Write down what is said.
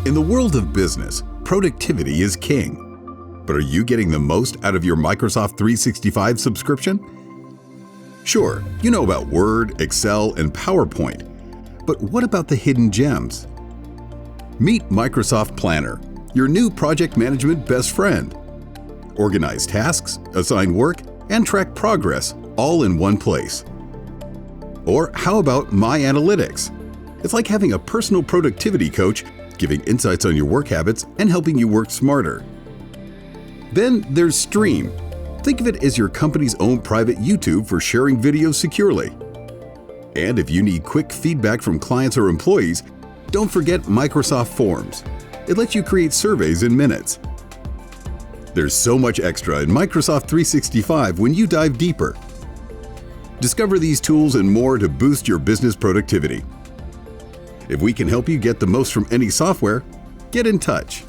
In the world of business, productivity is king. But are you getting the most out of your Microsoft 365 subscription? Sure, you know about Word, Excel, and PowerPoint. But what about the hidden gems? Meet Microsoft Planner, your new project management best friend. Organize tasks, assign work, and track progress all in one place. Or how about My Analytics? It's like having a personal productivity coach giving insights on your work habits and helping you work smarter. Then there's Stream. Think of it as your company's own private YouTube for sharing videos securely. And if you need quick feedback from clients or employees, don't forget Microsoft Forms. It lets you create surveys in minutes. There's so much extra in Microsoft 365 when you dive deeper. Discover these tools and more to boost your business productivity. If we can help you get the most from any software, get in touch.